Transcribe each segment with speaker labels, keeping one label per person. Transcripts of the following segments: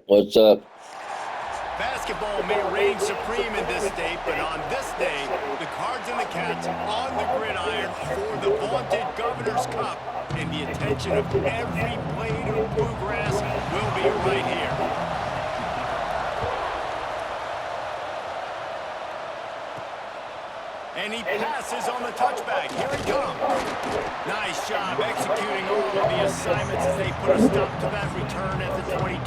Speaker 1: What's up?
Speaker 2: Basketball may reign supreme in this state, but on this day, the Cards and the Cats on the gridiron for the vaunted Governor's Cup, and the attention of every blade of bluegrass will be right here. And he passes on the touchback. Here it comes. Nice job executing all of the assignments as they put a stop to that return at the 22.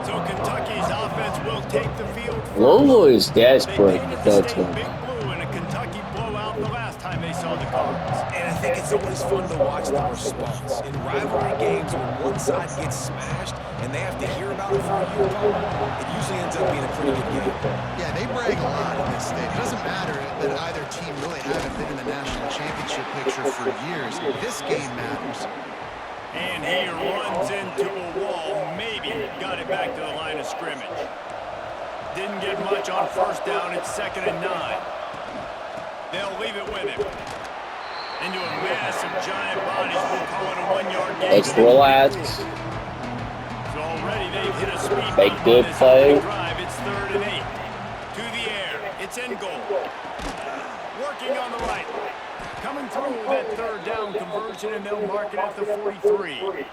Speaker 2: So Kentucky's offense will take the field first.
Speaker 1: Louisville is desperate.
Speaker 2: They painted the state big blue in a Kentucky blowout the last time they saw the Cards.
Speaker 3: And I think it's always fun to watch the response. In rivalry games, when one side gets smashed and they have to hear about it for a year, it usually ends up being a pretty good game.
Speaker 4: Yeah, they brag a lot in this state. It doesn't matter that either team really haven't been in the national championship picture for years. This game matters.
Speaker 2: And he runs into a wall. Maybe got it back to the line of scrimmage. Didn't get much on first down. It's 2nd and 9. They'll leave it with him. Into a mass of giant bodies. We'll call it a 1-yard gain.
Speaker 1: Let's relax.
Speaker 2: So already they've hit a speed
Speaker 1: Make
Speaker 2: bump
Speaker 1: good
Speaker 2: on this
Speaker 1: play.
Speaker 2: opening drive. It's 3rd and 8. To the air. It's in goal. Working on the right. Coming through that 3rd down conversion, and they'll mark it at the 43.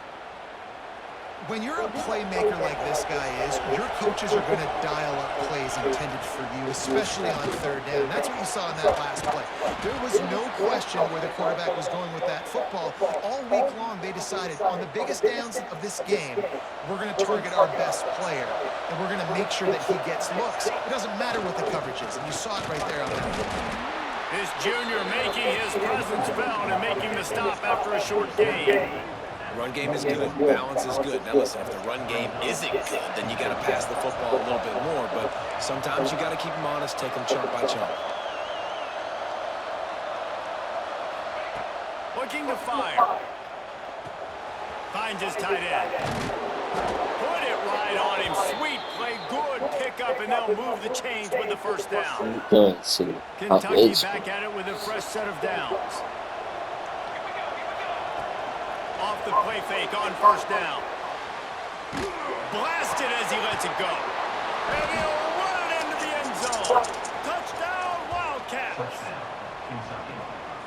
Speaker 4: When you're a playmaker like this guy is, your coaches are going to dial up plays intended for you, especially on 3rd down. That's what you saw in that last play. There was no question where the quarterback was going with that football. All week long, they decided on the biggest downs of this game, we're going to target our best player, and we're going to make sure that he gets looks. It doesn't matter what the coverage is, and you saw it right there on that play.
Speaker 2: This junior making his presence felt and making the stop after a short gain.
Speaker 3: Run game is good. Balance is good. Now listen, if the run game isn't good, then you got to pass the football a little bit more. But sometimes you got to keep them honest, take them chunk by chunk.
Speaker 2: Looking to fire. Finds his tight end. Put it right on him. Sweet play. Good pickup, and they'll move the chains with the first down.
Speaker 1: Let's see.
Speaker 2: Kentucky back at it with a fresh set of downs. Off the play fake on first down. Blasted as he lets it go. And he'll run it into the end zone. Touchdown, Wildcats.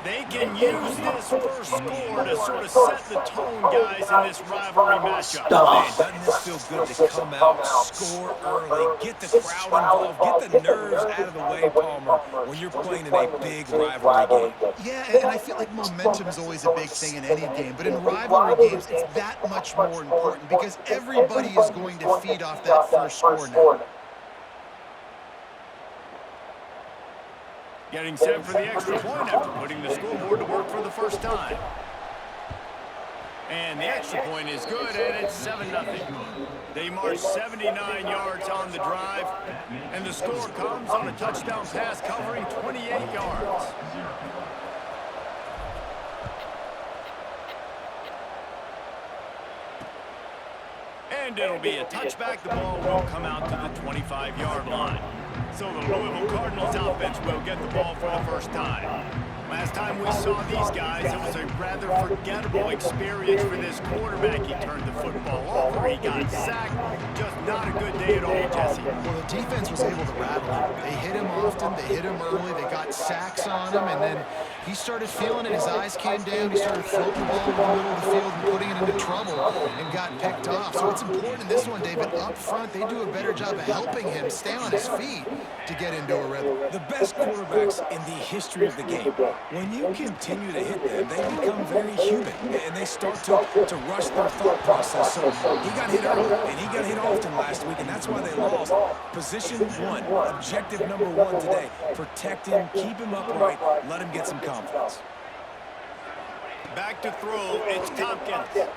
Speaker 2: They can use this first score to sort of set the tone, guys, in this rivalry matchup.
Speaker 3: Man, doesn't this feel good to come out, score early, get the crowd involved, get the nerves out of the way, Palmer, when you're playing in a big rivalry game?
Speaker 4: Yeah, and I feel like momentum is always a big thing in any game, but in rivalry games, it's that much more important because everybody is going to feed off that first score now.
Speaker 2: Getting set for the extra point after putting the scoreboard to work for the first time. And the extra point is good, and it's 7-0. They march 79 yards on the drive, and the score comes on a touchdown pass covering 28 yards. And it'll be a touchback. The ball will come out to the 25-yard line. So the Louisville Cardinals offense will get the ball for the first time. Last time we saw these guys, it was a rather forgettable experience for this quarterback. He turned the football over, he got sacked. Just not a good day at all, Jesse.
Speaker 4: Well, the defense was able to rattle him. They hit him often, they hit him early, they got sacks on him, and then he started feeling it. His eyes came down, he started floating the ball in the middle of the field and putting it into trouble and got picked off. So it's important in this one, David, up front, they do a better job of helping him stay on his feet to get into a rhythm.
Speaker 3: The best quarterbacks in the history of the game, when you continue to hit them, they become very human, and they start to rush their thought process. So he got hit early, and he got hit often last week, and that's why they lost. Position one, objective number one today. Protect him, keep him upright, let him get some confidence.
Speaker 2: Back to throw, it's Tompkins.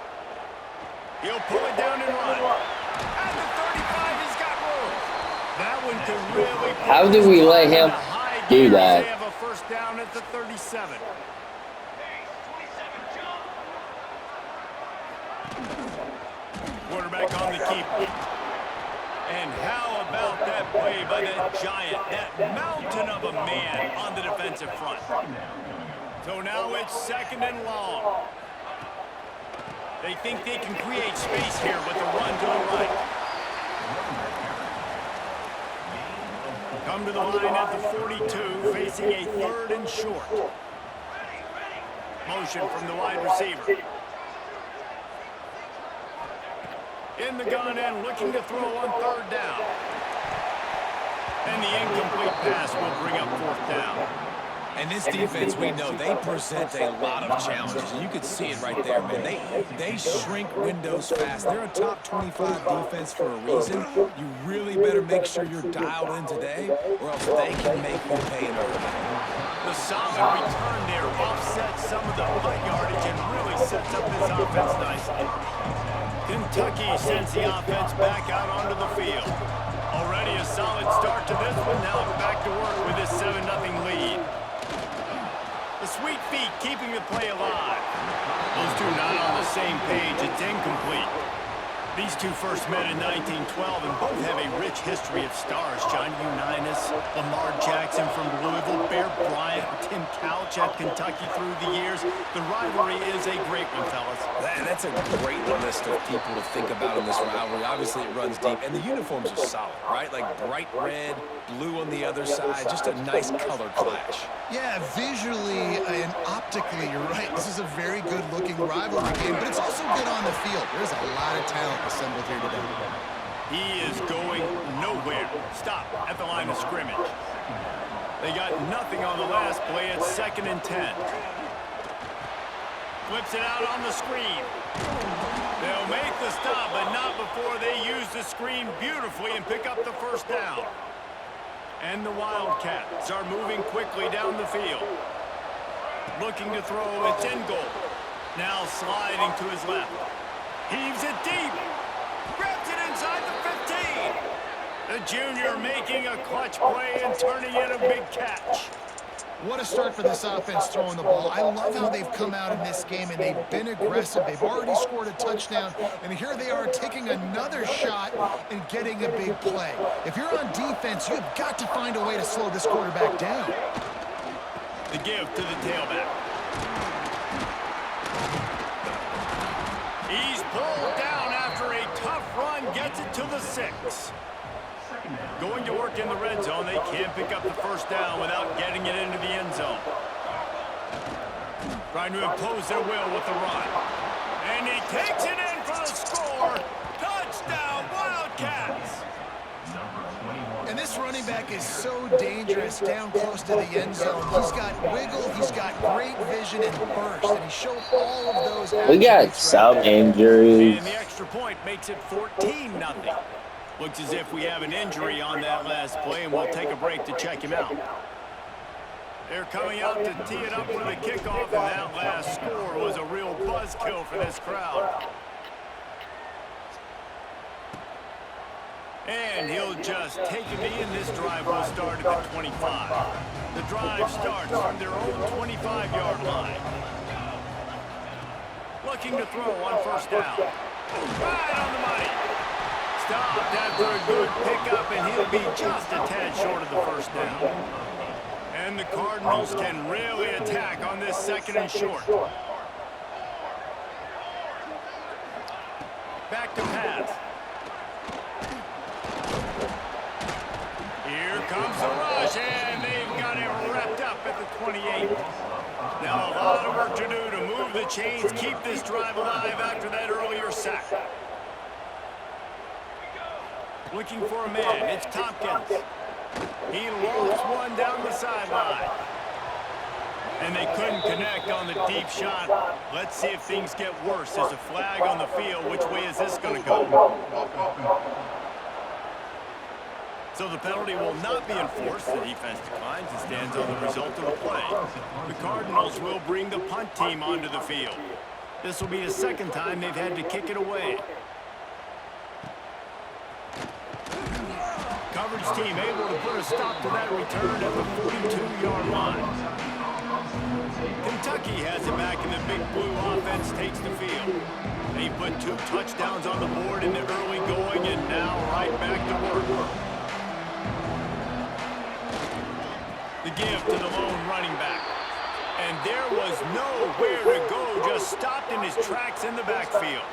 Speaker 2: He'll pull it down and run. At the 35, he's got room. That one could really...
Speaker 1: How did we let him do that?
Speaker 2: They have a first down at the 37. Quarterback on the keeper. And how about that play by that giant, that mountain of a man on the defensive front? So now it's 2nd and long. They think they can create space here with the run to the right. Come to the line at the 42, facing a 3rd and short. Motion from the wide receiver. In the gun and looking to throw on 3rd down. And the incomplete pass will bring up 4th down.
Speaker 3: And this defense, we know, they present a lot of challenges. And you can see it right there, man. They shrink windows fast. They're a top 25 defense for a reason. You really better make sure you're dialed in today, or else they can make you pay in early.
Speaker 2: The solid return there offsets some of the high yardage and really sets up this offense nicely. Kentucky sends the offense back out onto the field. Already a solid start to this one. Now back to work with this 7-0 lead. The sweet feet keeping the play alive. Those two not on the same page. It's incomplete. These two first met in 1912 and both have a rich history of stars. John Unitas, Lamar Jackson from Louisville, Bear Bryant, Tim Couch at Kentucky through the years. The rivalry is a great one, fellas.
Speaker 3: That's a great list of people to think about in this rivalry. Obviously, it runs deep, and the uniforms are solid, right? Like bright red, blue on the other side, just a nice color clash.
Speaker 4: Yeah, visually and optically, you're right. This is a very good-looking rivalry game, but it's also good on the field. There's a lot of talent assembled here today.
Speaker 2: He is going nowhere. Stop at the line of scrimmage. They got nothing on the last play. It's 2nd and 10. Flips it out on the screen. They'll make the stop, but not before they use the screen beautifully and pick up the 1st down. And the Wildcats are moving quickly down the field. Looking to throw, it's in goal. Now sliding to his left. Heaves it deep. Grabs it inside the 15. The junior making a clutch play and turning in a big catch.
Speaker 4: What a start for this offense throwing the ball. I love how they've come out in this game, and they've been aggressive. They've already scored a touchdown, and here they are taking another shot and getting a big play. If you're on defense, you've got to find a way to slow this quarterback down.
Speaker 2: The give to the tailback. He's pulled down after a tough run, gets it to the 6. Going to work in the red zone. They can't pick up the 1st down without getting it into the end zone. Trying to impose their will with the run. And he takes it in for the score. Touchdown, Wildcats!
Speaker 4: And this running back is so dangerous down close to the end zone. He's got wiggle, he's got great vision and burst, and he showed all of those.
Speaker 1: We got some injuries.
Speaker 2: And the extra point makes it 14-0. Looks as if we have an injury on that last play, and we'll take a break to check him out. They're coming out to tee it up for the kickoff, and that last score was a real buzzkill for this crowd. And he'll just take a knee, and this drive will start at the 25. The drive starts from their own 25-yard line. Looking to throw on 1st down. Right on the money. Stopped after a good pickup, and he'll be just a tad short of the 1st down. And the Cardinals can really attack on this 2nd and short. Back to pass. Here comes the rush, and they've got it wrapped up at the 28. Now a lot of work to do to move the chains, keep this drive alive after that earlier sack. Looking for a man, it's Tompkins. He lost one down the sideline. And they couldn't connect on the deep shot. Let's see if things get worse. There's a flag on the field. Which way is this going to go? So the penalty will not be enforced. The defense declines and stands on the result of the play. The Cardinals will bring the punt team onto the field. This will be the 2nd time they've had to kick it away. Coverage team able to put a stop to that return at the 42-yard line. Kentucky has it back, and the big blue offense takes the field. They put 2 touchdowns on the board in the early going, and now right back to work. The give to the lone running back. And there was nowhere to go, just stopped in his tracks in the backfield.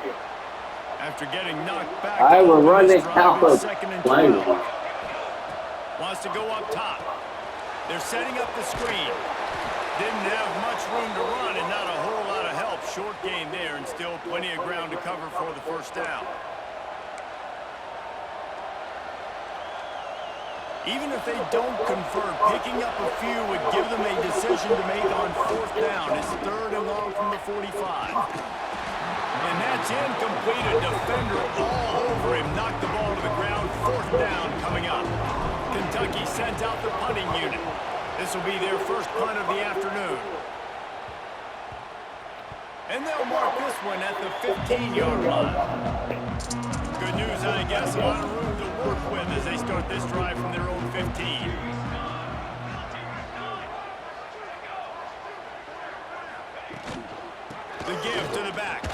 Speaker 2: After getting knocked back,
Speaker 1: I will run this out of
Speaker 2: 2nd and
Speaker 1: play.
Speaker 2: 12. Wants to go up top. They're setting up the screen. Didn't have much room to run and not a whole lot of help. Short gain there and still plenty of ground to cover for the first down. Even if they don't convert, picking up a few would give them a decision to make on fourth down. It's 3rd and long from the 45. And that's incomplete. A defender all over him. Knocked the ball to the ground. 4th down coming up. Kentucky sends out the punting unit. This will be their first punt of the afternoon. And they'll mark this one at the 15-yard line. Good news, I guess. A lot of room to work with as they start this drive from their own 15. The give to the back.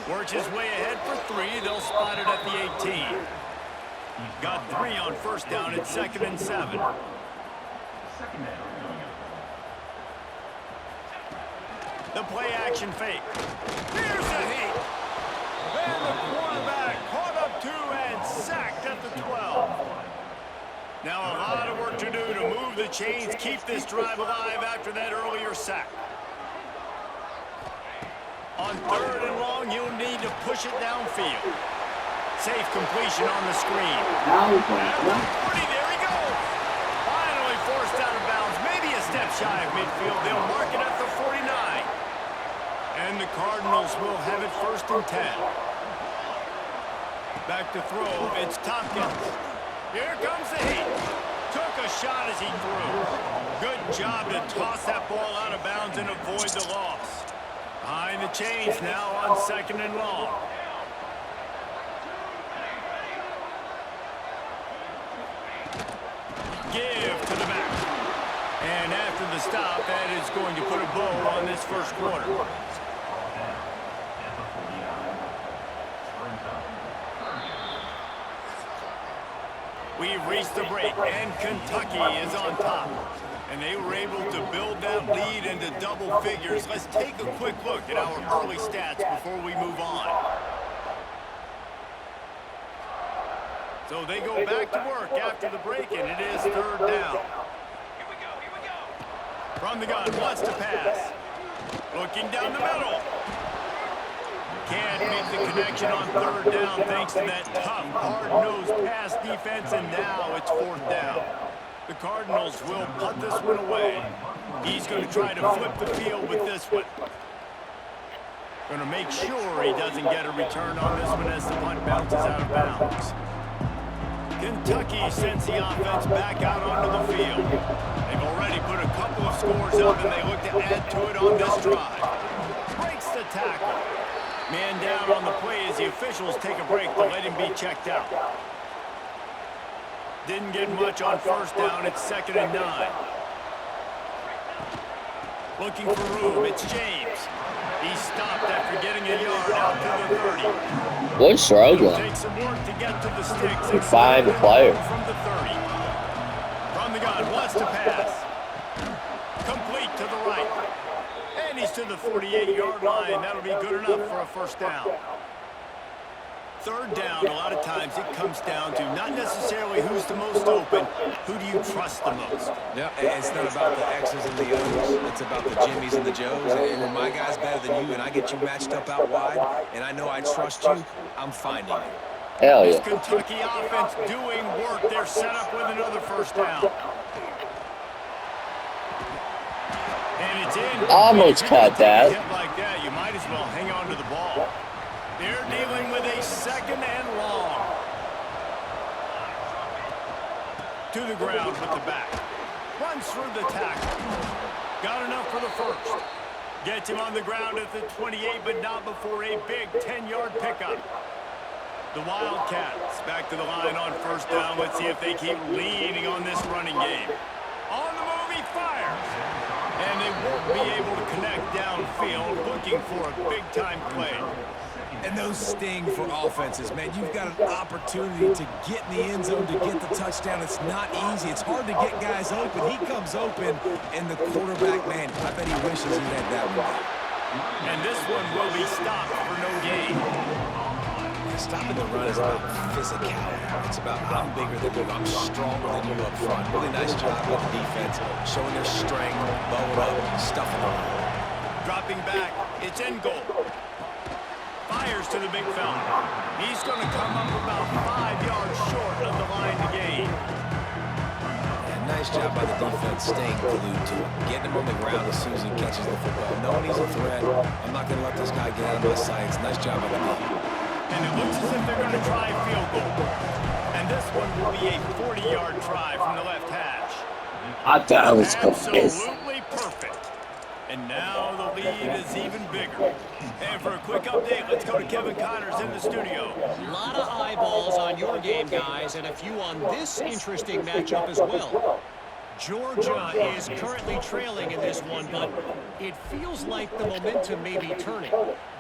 Speaker 2: Works his way ahead for 3. They'll spot it at the 18. Got 3 on first down at 2nd and 7. The play action fake. Here's the heat. And the quarterback caught up 2 and sacked at the 12. Now a lot of work to do to move the chains, keep this drive alive after that earlier sack. On 3rd and long, you'll need to push it downfield. Safe completion on the screen. And the 40, there he goes. Finally forced out of bounds, maybe a step shy of midfield. They'll mark it at the 49. And the Cardinals will have it 1st and 10. Back to throw, it's Tompkins. Here comes the heat. Took a shot as he threw. Good job to toss that ball out of bounds and avoid the loss. Behind the chains now on 2nd and long. Give to the back. And after the stop, that is going to put a bow on this first quarter. We've reached the break, and Kentucky is on top. And they were able to build that lead into double figures. Let's take a quick look at our early stats before we move on. So they go back to work after the break, and it is 3rd down. Here we go. From the gun, wants to pass. Looking down the middle. Can't make the connection on 3rd down thanks to that tough, hard-nosed pass defense, and now it's 4th down. The Cardinals will punt this one away. He's going to try to flip the field with this one. Going to make sure he doesn't get a return on this one as the punt bounces out of bounds. Kentucky sends the offense back out onto the field. They've already put a couple of scores up, and they look to add to it on this drive. Breaks the tackle. Man down on the play as the officials take a break to let him be checked out. Didn't get much on first down. It's 2nd and 9. Looking for room. It's James. He stopped after getting a yard out to the 30.
Speaker 1: Good struggling.
Speaker 2: Take some work to get to the sticks.
Speaker 1: Fine player.
Speaker 2: From the 30. From the gun. Wants to pass. Complete to the right. And he's to the 48-yard line. That'll be good enough for a first down. 3rd down, a lot of times it comes down to not necessarily who's the most open, who do you trust the most?
Speaker 3: Yeah, it's not about the X's and the O's. It's about the Jimmies and the Joes. And when my guy's better than you and I get you matched up out wide and I know I trust you, I'm finding you.
Speaker 1: Hell yeah.
Speaker 2: This Kentucky offense doing work. They're set up with another first down. And it's in.
Speaker 1: Almost caught that.
Speaker 2: Hit like that, you might as well hang on to the ball. They're dealing with a 2nd and long. To the ground with the back. Runs through the tackle. Got enough for the first. Gets him on the ground at the 28, but not before a big 10-yard pickup. The Wildcats back to the line on first down. Let's see if they keep leaning on this running game. On the move, he fires. And they won't be able to connect downfield, looking for a big-time play.
Speaker 3: And those sting for offenses, man. You've got an opportunity to get in the end zone, to get the touchdown. It's not easy. It's hard to get guys open. He comes open, and the quarterback, man, I bet he wishes he had that one.
Speaker 2: And this one will be stopped for no gain.
Speaker 5: Stopping the run is about physicality. It's about I'm bigger than you, I'm stronger than you up front. Really nice job with the defense, showing their strength, bowing up, stuffing the run.
Speaker 2: Dropping back, it's in goal. Fires to the big fella. He's going to come up about 5 yards short of the line to gain.
Speaker 5: And nice job by the defense staying glued to him, getting him on the ground as soon as he catches the football. Knowing he's a threat, I'm not going to let this guy get out of my sights. Nice job by the defense.
Speaker 2: And it looks as if they're going to try a field goal. And this one will be a 40-yard try from the left hash.
Speaker 1: I thought it was
Speaker 2: Absolutely perfect. And now the lead is even bigger. And for a quick update, let's go to Kevin Connors in the studio.
Speaker 6: A lot of eyeballs on your game, guys, and a few on this interesting matchup as well. Georgia is currently trailing in this one, but it feels like the momentum may be turning.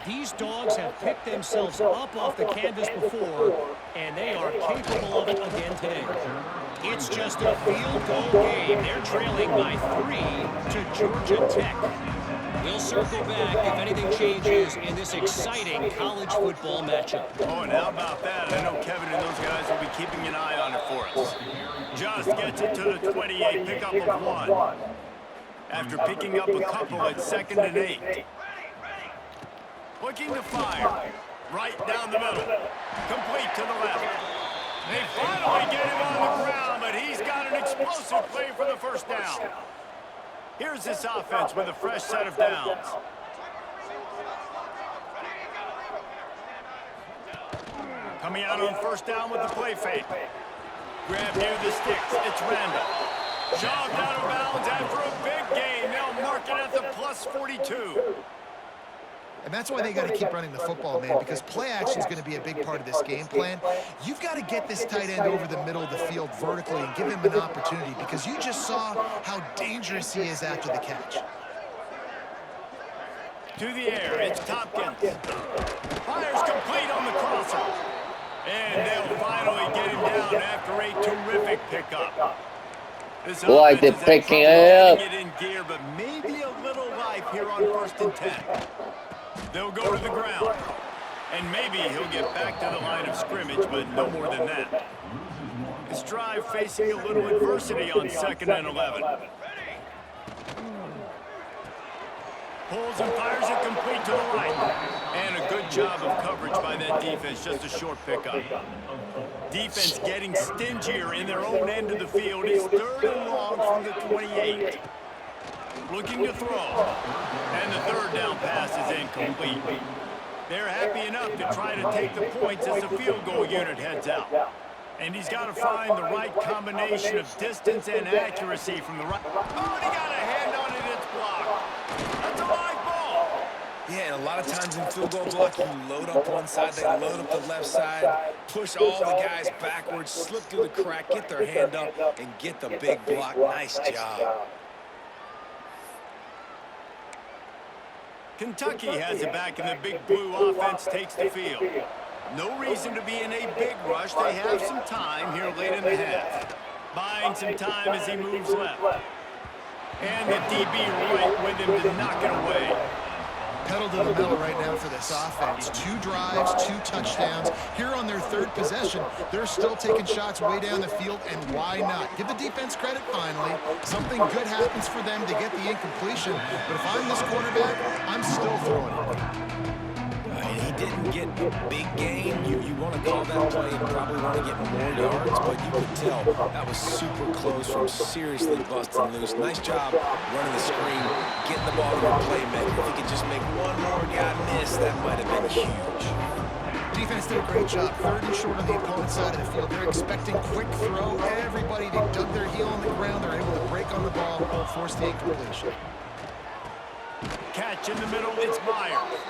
Speaker 6: These dogs have picked themselves up off the canvas before, and they are capable of it again today. It's just a field goal game. They're trailing by 3 to Georgia Tech. We'll circle back if anything changes in this exciting college football matchup.
Speaker 2: Oh, and how about that? I know Kevin and those guys will be keeping an eye on it for us. Just gets it to the 28, pickup of 1. After picking up a couple at 2nd and 8. Looking to fire. Right down the middle. Complete to the left. They finally get him on the ground, but he's got an explosive play for the first down. Here's this offense with a fresh set of downs. Coming out on first down with the play fake. Grab near the sticks. It's Randall. Shoved out of bounds after a big gain. They'll mark it at the plus 42.
Speaker 4: And that's why they got to keep running the football, man, because play action is going to be a big part of this game plan. You've got to get this tight end over the middle of the field vertically and give him an opportunity, because you just saw how dangerous he is after the catch.
Speaker 2: To the air, it's Tompkins. Fires complete on the crosser. And they'll finally get him down after a terrific pickup. This
Speaker 1: like they're picking it up.
Speaker 2: Get in gear, but maybe a little life here on 1st and 10. They'll go to the ground. And maybe he'll get back to the line of scrimmage, but no more than that. This drive facing a little adversity on 2nd and 11. Pulls and fires it complete to the right. And a good job of coverage by that defense, just a short pickup. Defense getting stingier in their own end of the field. It's 3rd and long from the 28. Looking to throw. And the 3rd down pass is incomplete. They're happy enough to try to take the points as the field goal unit heads out. And he's got to find the right combination of distance and accuracy from the right. Oh, and he got a hand on it. It's blocked. That's a live ball.
Speaker 5: Yeah, and a lot of times in field goal block, you load up one side, they load up the left side, push all the guys backwards, slip through the crack, get their hand up, and get the big block. Nice job.
Speaker 2: Kentucky has it back, and the big blue offense takes the field. No reason to be in a big rush. They have some time here late in the half. Buying some time as he moves left. And the DB right with him to knock it away.
Speaker 4: Pedal to the metal right now for this offense. 2 drives, 2 touchdowns. Here on their 3rd possession, they're still taking shots way down the field, and why not? Give the defense credit finally. Something good happens for them to get the incompletion, but if I'm this quarterback, I'm still throwing it.
Speaker 5: He didn't get big gain. You want to call that play and probably want to get more yards, but you could tell that was super close from seriously busting loose. Nice job running the screen, getting the ball to the playmaker. If he could just make one more guy miss, that might have been huge.
Speaker 4: Defense did a great job. 3rd and short on the opponent's side of the field. They're expecting quick throw. Everybody, they dug their heel on the ground. They're able to break on the ball, force the incompletion.
Speaker 2: Catch in the middle, it's Myers.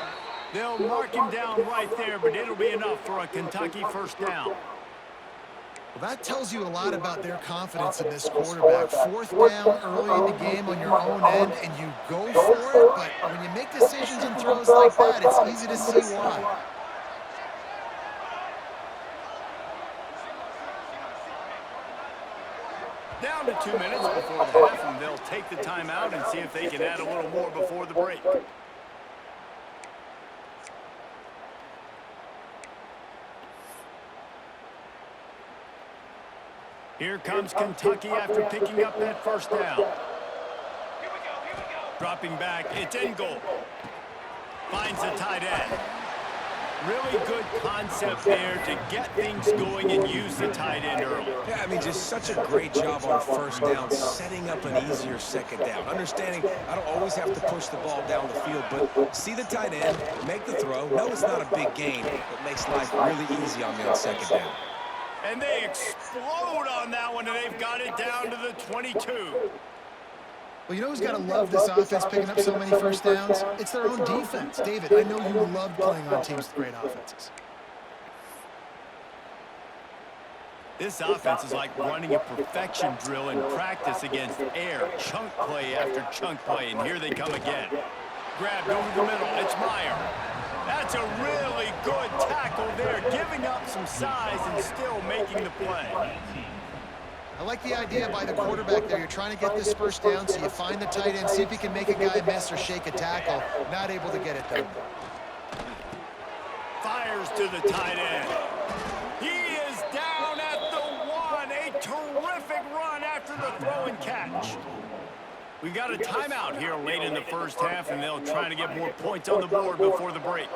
Speaker 2: They'll mark him down right there, but it'll be enough for a Kentucky 1st down.
Speaker 4: Well, that tells you a lot about their confidence in this quarterback. 4th down early in the game on your own end, and you go for it, but when you make decisions and throws like that, it's easy to see why.
Speaker 2: Down to 2 minutes before the half, and they'll take the timeout and see if they can add a little more before the break. Here comes Kentucky after picking up that first down. Dropping back, it's in goal. Finds the tight end. Really good concept there to get things going and use the tight end early.
Speaker 5: Yeah, I mean, just such a great job on first down, setting up an easier second down. Understanding I don't always have to push the ball down the field, but see the tight end, make the throw. No, it's not a big gain. It makes life really easy on me on second down.
Speaker 2: And they explode on that one, and they've got it down to the 22.
Speaker 4: Well, you know who's got to love this offense picking up so many first downs? It's their own defense. David, I know you love playing on teams with great offenses.
Speaker 2: This offense is like running a perfection drill in practice against air. Chunk play after chunk play, and here they come again. Grabbed over the middle. It's Meyer. That's a really good tackle there, giving up some size and still making the play.
Speaker 4: I like the idea by the quarterback there. You're trying to get this first down, so you find the tight end, see if he can make a guy miss or shake a tackle. Not able to get it done.
Speaker 2: Fires to the tight end. He is down at the 1. A terrific run after the throw and catch. We've got a timeout here late in the first half, and they'll try to get more points on the board before the break.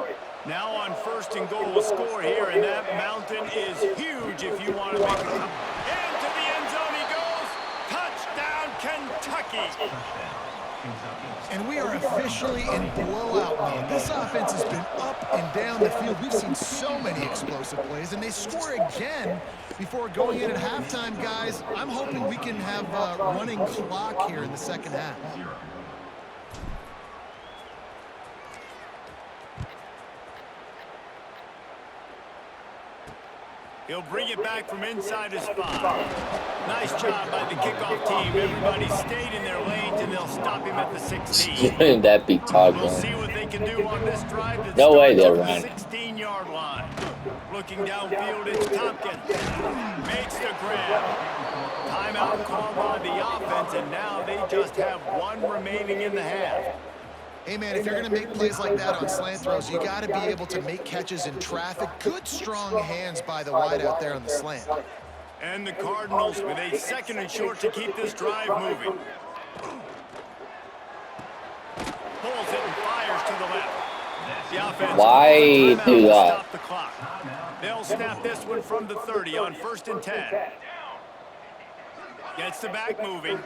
Speaker 2: Now on first and goal to score here, and that mountain is huge if you want to make it come. Into the end zone he goes. Touchdown, Kentucky.
Speaker 4: And we are officially in blowout mode. This offense has been up and down the field. We've seen so many explosive plays, and they score again before going in at halftime, guys. I'm hoping we can have a running clock here in the second half.
Speaker 2: He'll bring it back from inside his 5. Nice job by the kickoff team. Everybody stayed in their lanes, and they'll stop him at the 16.
Speaker 1: That be Todd.
Speaker 2: We'll see what they can do on this drive. That
Speaker 1: No way they're
Speaker 2: starts
Speaker 1: running.
Speaker 2: at the 16-yard line. Looking downfield, it's Tompkins. Makes the grab. Timeout called by the offense, and now they just have 1 remaining in the half.
Speaker 4: Hey, man, if you're going to make plays like that on slant throws, you got to be able to make catches in traffic. Good, strong hands by the wide out there on the slant.
Speaker 2: And the Cardinals with a 2nd and short to keep this drive moving. Pulls it and fires to the left. The offense
Speaker 1: Why do that?
Speaker 2: stop the clock. They'll snap this one from the 30 on 1st and 10. Gets the back moving.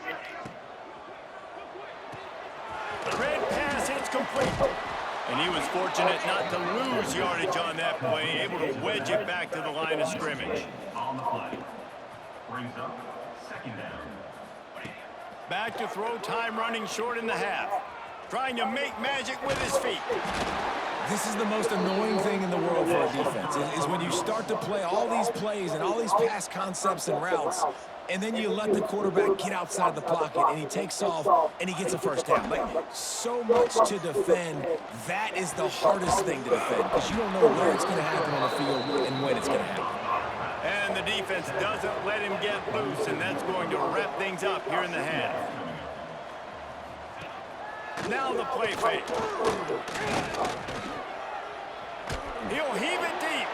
Speaker 2: Red pass, it's complete. And he was fortunate not to lose yardage on that play, able to wedge it back to the line of scrimmage.
Speaker 7: On the play. Brings up 2nd down.
Speaker 2: Back to throw, time running short in the half. Trying to make magic with his feet.
Speaker 5: This is the most annoying thing in the world for a defense, is when you start to play all these plays and all these pass concepts and routes, and then you let the quarterback get outside the pocket, and he takes off, and he gets a first down. Like, so much to defend. That is the hardest thing to defend, because you don't know where it's going to happen on the field and when it's going to happen.
Speaker 2: And the defense doesn't let him get loose, and that's going to wrap things up here in the half. Now the play fake. He'll heave it deep.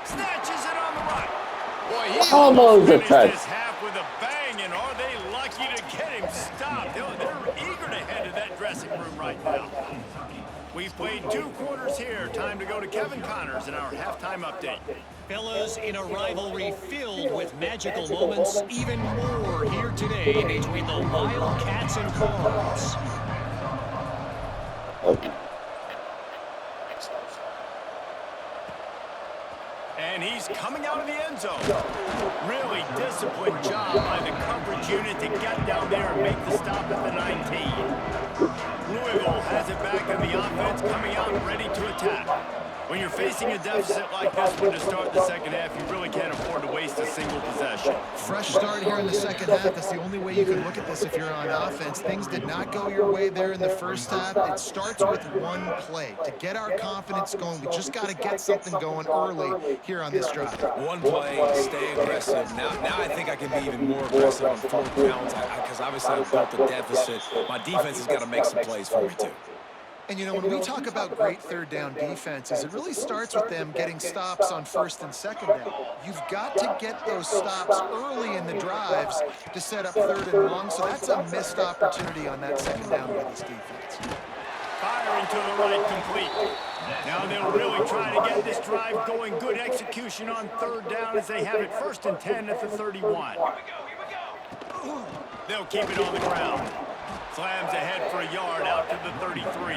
Speaker 2: Snatches it on the run. Boy, he
Speaker 1: Almost a
Speaker 2: finished
Speaker 1: touch.
Speaker 2: this half with a bang, and are they lucky to get him stopped? They're eager to head to that dressing room right now. We've played 2 quarters here. Time to go to Kevin Connors in our halftime update.
Speaker 6: Fellas, in a rivalry filled with magical moments, even more here today between the Wildcats and Cards.
Speaker 2: And he's coming out of the end zone. Really disciplined job by the coverage unit to get down there and make the stop at the 19. Louisville has it back in the offense, coming out and ready to attack. When you're facing a deficit like this one to start the second half, you really can't afford to waste a single possession.
Speaker 4: Fresh start here in the second half. That's the only way you can look at this if you're on offense. Things did not go your way there in the first half. It starts with 1 play. To get our confidence going, we just got to get something going early here on this drive.
Speaker 5: 1 play, stay aggressive. Now I think I can be even more aggressive on 4th downs, because obviously I've built a deficit. My defense has got to make some plays for me, too.
Speaker 4: And, you know, when we talk about great third down defenses, it really starts with them getting stops on first and second down. You've got to get those stops early in the drives to set up third and long, so that's a missed opportunity on that second down by this defense.
Speaker 2: Firing to the right, complete. Now they'll really try to get this drive going. Good execution on third down as they have it 1st and 10 at the 31. They'll keep it on the ground. Slams ahead for a yard out to the 33.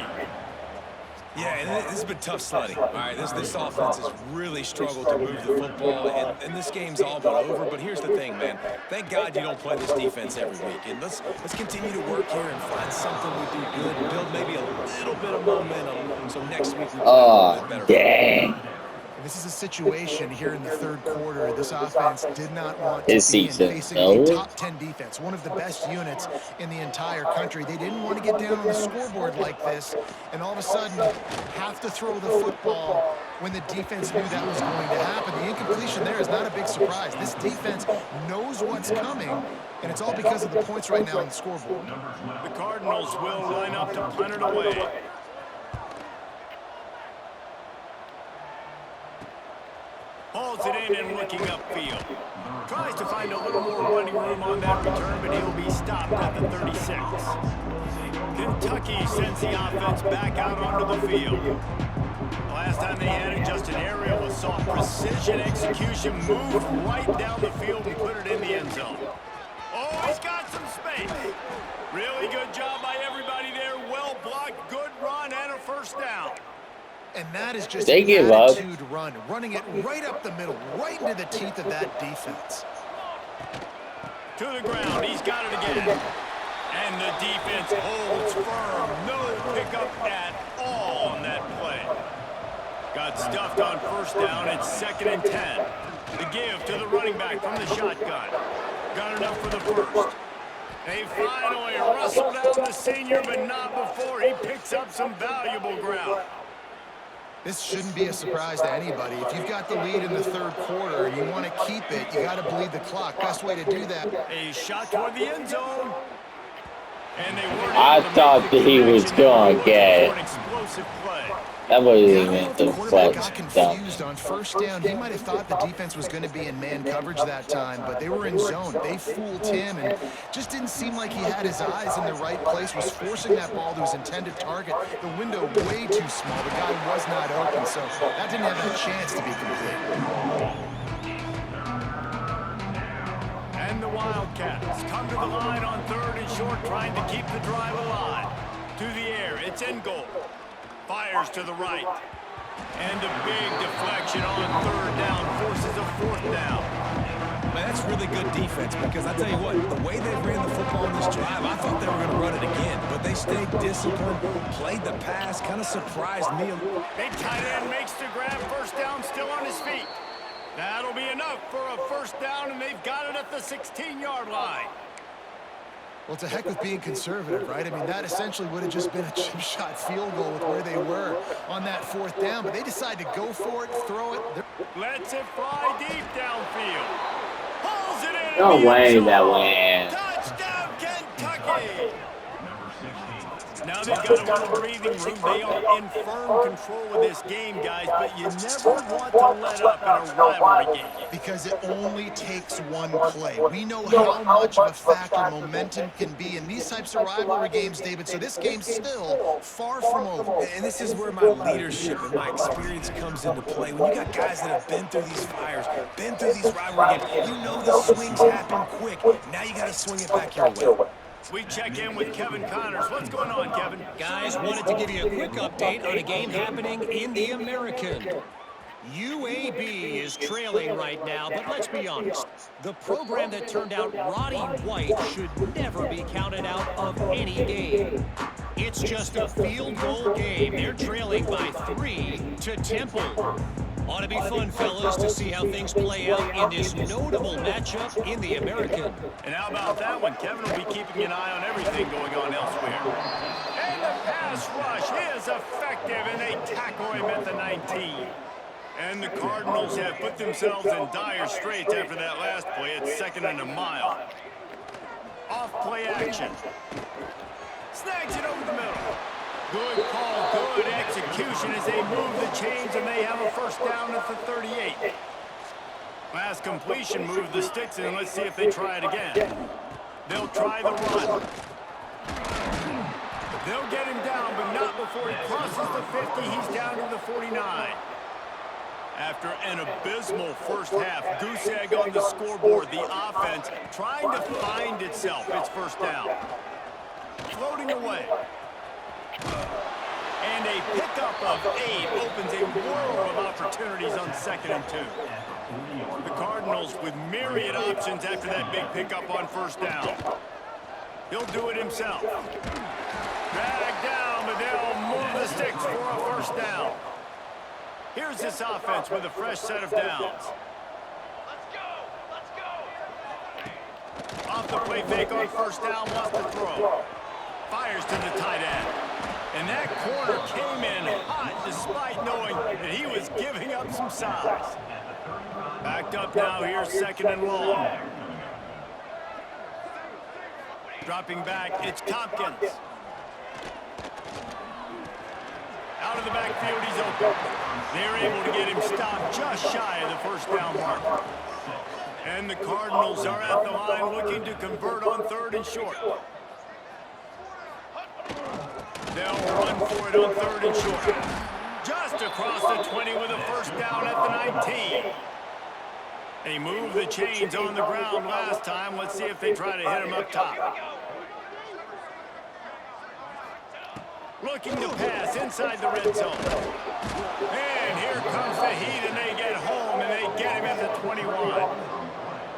Speaker 5: Yeah, and this has been tough sledding. All right, this offense has really struggled to move the football, and this game's all but over. But here's the thing, man. Thank God you don't play this defense every week. And let's continue to work here and find something we do good and build maybe a little bit of momentum so next week we play a little bit better.
Speaker 1: Dang.
Speaker 4: This is a situation here in the third quarter. This offense did not want to
Speaker 1: His
Speaker 4: be in
Speaker 1: season,
Speaker 4: facing
Speaker 1: no?
Speaker 4: a top 10 defense, one of the best units in the entire country. They didn't want to get down on the scoreboard like this, and all of a sudden have to throw the football when the defense knew that was going to happen. The incompletion there is not a big surprise. This defense knows what's coming, and it's all because of the points right now on the scoreboard.
Speaker 2: The Cardinals will line up to punt it away. Hauls it in and looking upfield. Tries to find a little more running room on that return, but he'll be stopped at the 36. Kentucky sends the offense back out onto the field. Last time they had it, just an aerial assault. Precision execution, moved right down the field and put it in the end zone. Oh, he's got some space. Really good job by everybody there. Well blocked, good run, and a 1st down.
Speaker 4: And that is just
Speaker 1: They
Speaker 4: an
Speaker 1: give up.
Speaker 4: attitude run, running it right up the middle, right into the teeth of that defense.
Speaker 2: To the ground, he's got it again. And the defense holds firm. No pickup at all on that play. Got stuffed on 1st down. It's 2nd and 10. The give to the running back from the shotgun. Got enough for the 1st. They finally rustled down the senior, but not before he picks up some valuable ground.
Speaker 4: This shouldn't be a surprise to anybody. If you've got the lead in the third quarter and you want to keep it, you got to bleed the clock. Best way to do that.
Speaker 2: A shot toward the end zone. And they weren't
Speaker 1: I
Speaker 2: able to
Speaker 1: thought
Speaker 2: make the
Speaker 1: that he was
Speaker 2: connection.
Speaker 1: going to
Speaker 2: They were
Speaker 1: get
Speaker 2: looking for an explosive play.
Speaker 1: That wasn't
Speaker 4: Yeah, I don't know
Speaker 1: even
Speaker 4: if the
Speaker 1: the
Speaker 4: quarterback got
Speaker 1: touchdown.
Speaker 4: confused on 1st down. He might have thought the defense was going to be in man coverage that time, but they were in zone. They fooled him and just didn't seem like he had his eyes in the right place, was forcing that ball to his intended target. The window way too small. The guy was not open, so that didn't have that chance to be complete.
Speaker 2: And the Wildcats come to the line on 3rd and short, trying to keep the drive alive. To the air, it's in goal. Fires to the right. And a big deflection on 3rd down forces a 4th down.
Speaker 5: Man, that's really good defense because I tell you what, the way they ran the football in this drive, I thought they were going to run it again. But they stayed disciplined, played the pass, kind of surprised me.
Speaker 2: Big tight end makes the grab, 1st down, still on his feet. That'll be enough for a 1st down, and they've got it at the 16-yard line.
Speaker 4: Well, it's a heck with being conservative, right? I mean, that essentially would have just been a chip shot field goal with where they were on that 4th down, but they decide to go for it, throw it.
Speaker 2: Lets it fly deep downfield. Pulls it in.
Speaker 1: No
Speaker 2: the end
Speaker 1: way
Speaker 2: zone.
Speaker 1: that went.
Speaker 2: Touchdown, Kentucky. Now they've got a little breathing room. They are in firm control of this game, guys, but you never want to let up in a rivalry game.
Speaker 4: Because it only takes one play. We know how much of a factor momentum can be in these types of rivalry games, David, so this game's still far from over.
Speaker 5: And this is where my leadership and my experience comes into play. When you got guys that have been through these fires, been through these rivalry games, you know the swings happen quick. Now you got to swing it back your way.
Speaker 2: We check in with Kevin Connors. What's going on, Kevin?
Speaker 6: Guys, wanted to give you a quick update on a game happening in the American. UAB is trailing right now, but let's be honest. The program that turned out Roddy White should never be counted out of any game. It's just a field goal game. They're trailing by 3 to Temple. Ought to be fun, fellas, to see how things play out in this notable matchup in the American.
Speaker 2: And how about that one? Kevin will be keeping an eye on everything going on elsewhere. And the pass rush is effective, and they tackle him at the 19. And the Cardinals have put themselves in dire straits after that last play. It's 2nd and a mile. Off play action. Snags it over the middle. Good call, good execution as they move the chains and they have a first down at the 38. Last completion moved the sticks and let's see if they try it again. They'll try the run. They'll get him down, but not before he crosses the 50. He's down to the 49. After an abysmal first half, goose egg on the scoreboard, the offense trying to find itself. It's first down. Floating away. And a pickup of 8 opens a world of opportunities on 2nd and 2. The Cardinals with myriad options after that big pickup on first down. He'll do it himself. Drag down, but they'll move the sticks for a first down. Here's this offense with a fresh set of downs. Let's go! Off the play fake on first down, wants to throw. Fires to the tight end. And that corner came in hot despite knowing that he was giving up some size. Backed up now, here's 2nd and long. Dropping back, it's Tompkins. Out of the backfield, he's open. They're able to get him stopped just shy of the first down mark. And the Cardinals are at the line looking to convert on 3rd and short. They'll run for it on 3rd and short. Just across the 20 with a first down at the 19. They moved the chains on the ground last time. Let's see if they try to hit him up top. Looking to pass inside the red zone. And here comes the heat, and they get home, and they get him at the 21.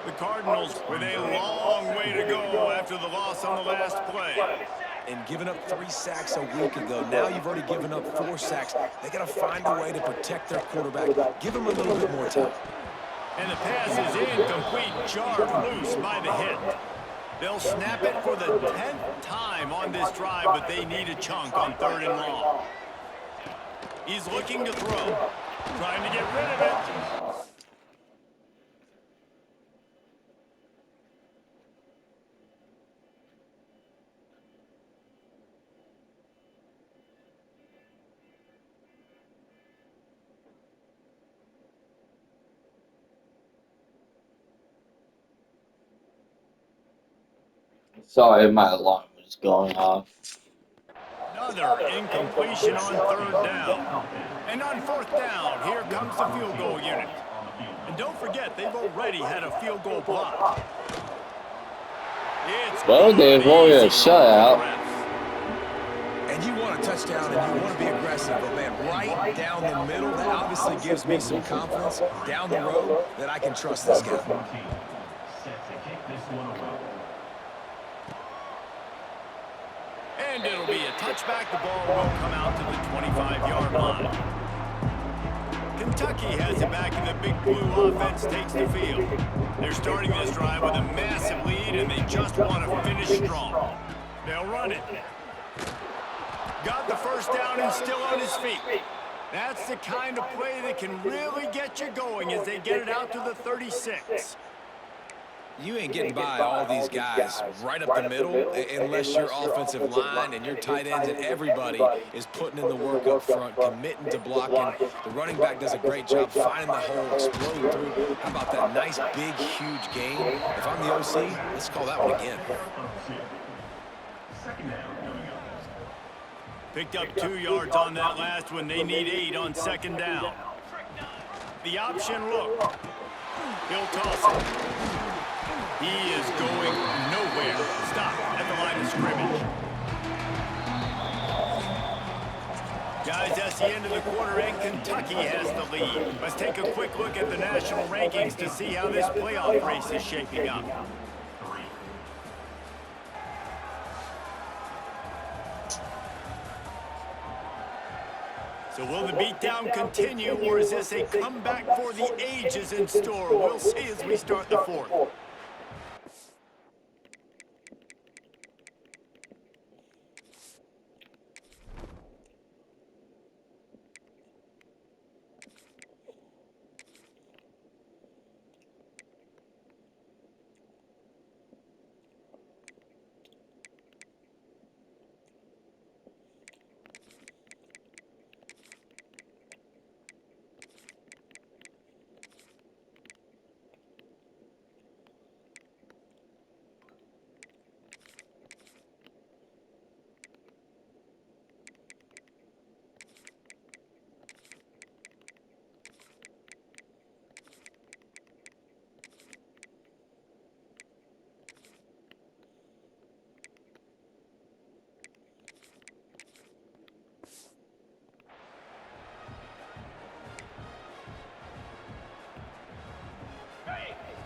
Speaker 2: The Cardinals with a long way to go after the loss on the last play.
Speaker 5: And giving up 3 sacks a week ago, now you've already given up 4 sacks. They got to find a way to protect their quarterback. Give him a little bit more time.
Speaker 2: And the pass is incomplete, jarred loose by the hit. They'll snap it for the 10th time on this drive, but they need a chunk on 3rd and long. He's looking to throw, trying to get rid of it.
Speaker 1: Sorry, my alarm was going off.
Speaker 2: Another incompletion on 3rd down. And on 4th down, here comes the field goal unit. And don't forget, they've already had a field goal block.
Speaker 1: Well, they've already a shutout.
Speaker 5: And you want a touchdown and you want to be aggressive, but man, right down the middle, that obviously gives me some confidence down the road that I can trust this guy.
Speaker 2: And it'll be a touchback. The ball will come out to the 25-yard line. Kentucky has it back, and the big blue offense takes the field. They're starting this drive with a massive lead, and they just want to finish strong. They'll run it. Got the first down and still on his feet. That's the kind of play that can really get you going as they get it out to the 36.
Speaker 5: You ain't getting by all these guys right up the middle unless your offensive line and your tight ends and everybody is putting in the work up front, committing to blocking. The running back does a great job finding the hole, exploding through. How about that nice, big, huge gain? If I'm the OC, let's call that one again.
Speaker 2: Picked up 2 yards on that last one. They need 8 on 2nd down. The option look. He'll toss it. He is going nowhere. Stop at the line of scrimmage. Guys, that's the end of the quarter, and Kentucky has the lead. Let's take a quick look at the national rankings to see how this playoff race is shaping up. So will the beatdown continue, or is this a comeback for the ages in store? We'll see as we start the 4th.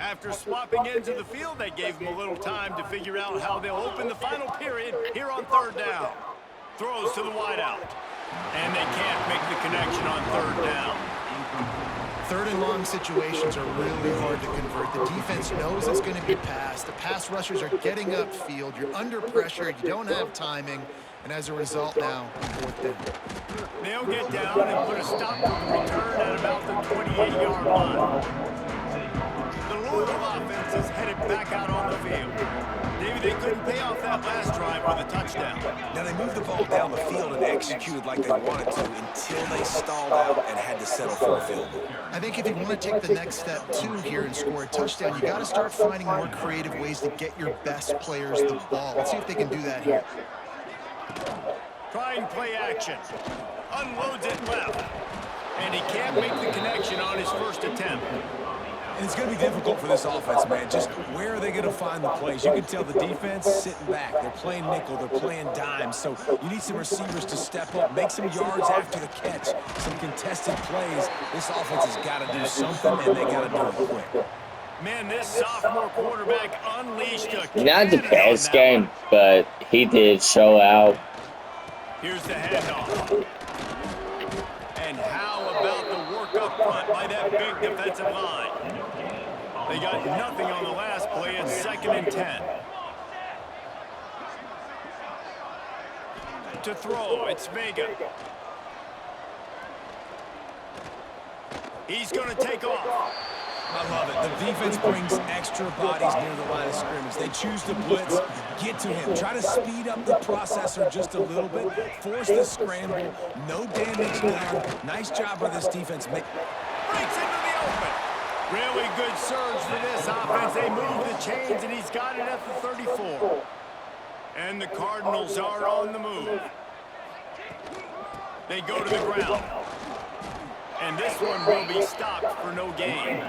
Speaker 2: After swapping into the field, they gave him a little time to figure out how they'll open the final period here on third down. Throws to the wideout. And they can't make the connection on third down.
Speaker 4: Third and long situations are really hard to convert. The defense knows it's going to be passed. The pass rushers are getting upfield. You're under pressure. You don't have timing. And as a result now, fourth down.
Speaker 2: They'll get down and put a stop to the return at about the 28-yard line. The Louisville offense is headed back out on the field. David, they couldn't pay off that last drive with a touchdown.
Speaker 5: Now, they moved the ball down the field and executed like they wanted to until they stalled out and had to settle for a field goal.
Speaker 4: I think if you want to take the next step, too, here and score a touchdown, you got to start finding more creative ways to get your best players the ball. Let's see if they can do that here.
Speaker 2: Trying play action. Unloads it left. And he can't make the connection on his first attempt.
Speaker 5: And it's going to be difficult for this offense, man. Just where are they going to find the plays? You can tell the defense sitting back. They're playing nickel. They're playing dime. So you need some receivers to step up, make some yards after the catch, some contested plays. This offense has got to do something, and they got to do it quick.
Speaker 2: Man, this sophomore quarterback unleashed a
Speaker 1: Not the best game, but he did show out.
Speaker 2: Here's the handoff. And how about the work up front by that big defensive line? They got nothing on the last play. It's 2nd and 10. To throw, it's Vega. He's going to take off.
Speaker 5: I love it. The defense brings extra bodies near the line of scrimmage. They choose to blitz, get to him, try to speed up the processor just a little bit, force the scramble, no damage done. Nice job by this defense.
Speaker 2: Breaks into the open. Really good surge for this offense. They move the chains, and he's got it at the 34. And the Cardinals are on the move. They go to the ground. And this one will be stopped for no gain.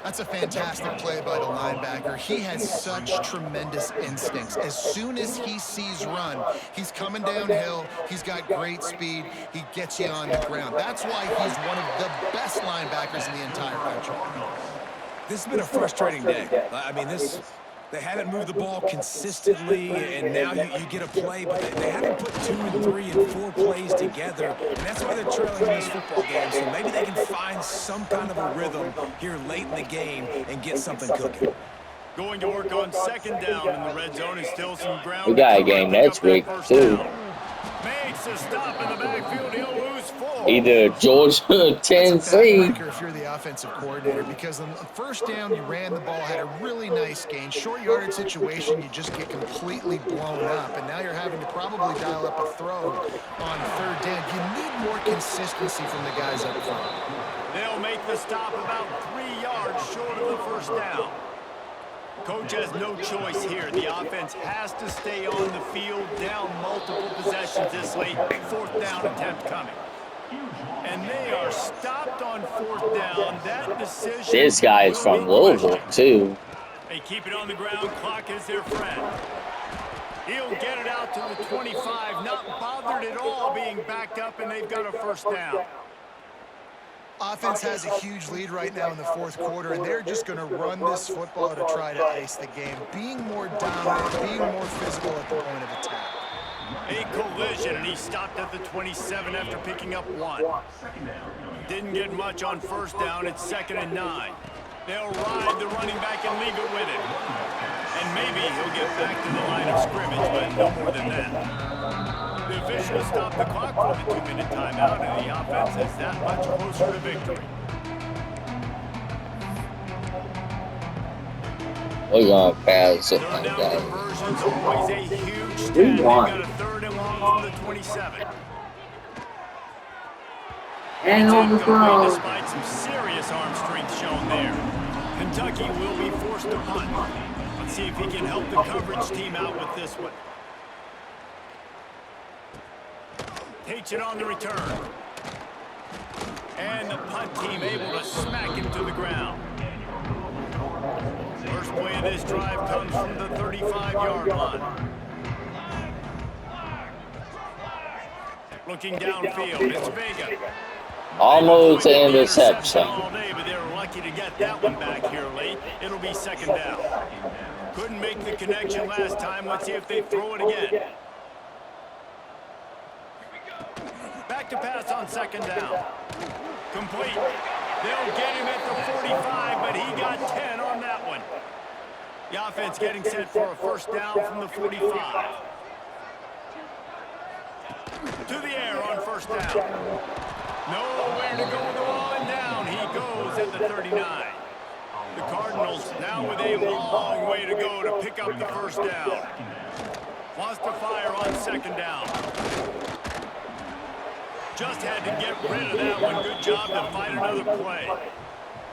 Speaker 4: That's a fantastic play by the linebacker. He has such tremendous instincts. As soon as he sees run, he's coming downhill. He's got great speed. He gets you on the ground. That's why he's one of the best linebackers in the entire country.
Speaker 5: This has been a frustrating day. I mean, they haven't moved the ball consistently, and now you get a play, but they haven't put 2 and 3 and 4 plays together, and that's why they're trailing in this football game. So maybe they can find some kind of a rhythm here late in the game and get something cooking.
Speaker 2: Going to work on 2nd down in the red zone and still some ground.
Speaker 1: We got a game next week, too.
Speaker 2: Makes a stop in the backfield. He'll lose 4.
Speaker 1: Either Georgia, Tennessee.
Speaker 4: If you're the offensive coordinator, because on the first down you ran the ball, had a really nice gain. Short yardage situation, you just get completely blown up, and now you're having to probably dial up a throw on 3rd down. You need more consistency from the guys up front.
Speaker 2: They'll make the stop about 3 yards short of the first down. Coach has no choice here. The offense has to stay on the field, down multiple possessions this late. 4th down attempt coming. And they are stopped on 4th down. That decision.
Speaker 1: This guy is from Louisville, too.
Speaker 2: They keep it on the ground. Clock is their friend. He'll get it out to the 25. Not bothered at all being backed up, and they've got a 1st down.
Speaker 4: Offense has a huge lead right now in the 4th quarter, and they're just going to run this football to try to ice the game. Being more dominant, being more physical at the point of attack.
Speaker 2: A collision, and he stopped at the 27 after picking up 1. Didn't get much on 1st down. It's 2nd and 9. They'll ride the running back and leave it with him. And maybe he'll get back to the line of scrimmage, but no more than that. The officials stop the clock for the 2-minute timeout, and the offense is that much closer to victory.
Speaker 1: We're going to pass it
Speaker 2: Third
Speaker 1: like
Speaker 2: down
Speaker 1: that.
Speaker 2: conversion's always a huge stat. They've got a 3rd and long from the 27.
Speaker 1: And on the throw.
Speaker 2: Despite some serious arm strength shown there. Kentucky will be forced to punt. Let's see if he can help the coverage team out with this one. Takes it on the return. And the punt team able to smack him to the ground. First play of this drive comes from the 35-yard line. Looking downfield, it's Vega.
Speaker 1: Almost an
Speaker 2: They've avoided the
Speaker 1: interception.
Speaker 2: all day, but they were lucky to get that one back here late. It'll be second down. Couldn't make the connection last time. Let's see if they throw it again. Back to pass on second down. Complete. They'll get him at the 45, but he got 10 on that one. The offense getting set for a first down from the 45. To the air on first down. Nowhere to go with the ball, and down he goes at the 39. The Cardinals now with a long way to go to pick up the first down. Wants to fire on second down. Just had to get rid of that one. Good job to find another play.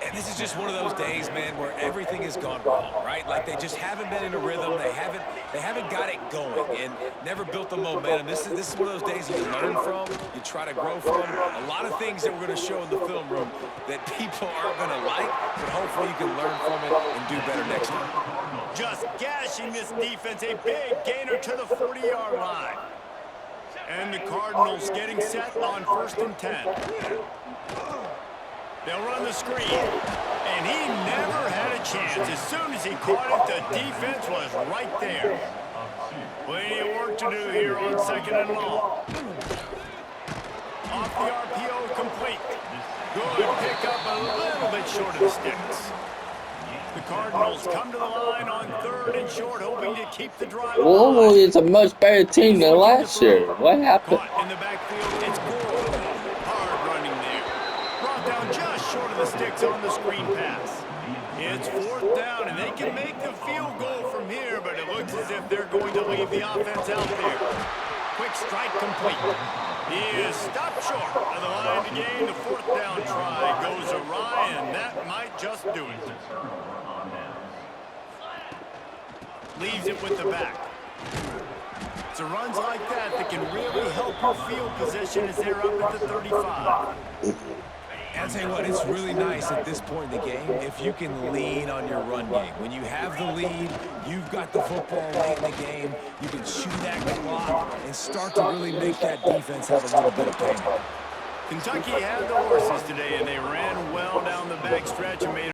Speaker 5: And this is just one of those days, man, where everything has gone wrong, right? Like they just haven't been in a rhythm. They haven't got it going and never built the momentum. This is one of those days you learn from, you try to grow from. A lot of things that we're going to show in the film room that people aren't going to like, but hopefully you can learn from it and do better next time.
Speaker 2: Just gashing this defense. A big gainer to the 40-yard line. And the Cardinals getting set on 1st and 10. They'll run the screen. And he never had a chance. As soon as he caught it, the defense was right there. Plenty of work to do here on second and long. Off the RPO, complete. Good pickup, a little bit short of the sticks. The Cardinals come to the line on 3rd and short, hoping to keep the drive
Speaker 1: Louisville
Speaker 2: alive.
Speaker 1: is a much better team than last year. What happened?
Speaker 2: Caught in the backfield, it's Gore. Hard running there. Brought down just short of the sticks on the screen pass. It's 4th down, and they can make the field goal from here, but it looks as if they're going to leave the offense out there. Quick strike complete. He is stopped short of the line to gain. The 4th down try goes awry, and that might just do it. Leaves it with the back. So runs like that can really help your field position as they're up at the 35.
Speaker 5: And I'll tell you what, it's really nice at this point in the game if you can lean on your run game. When you have the lead, you've got the football late in the game, you can chew that clock and start to really make that defense have a little bit of pain.
Speaker 2: Kentucky had the horses today, and they ran well down the backstretch and made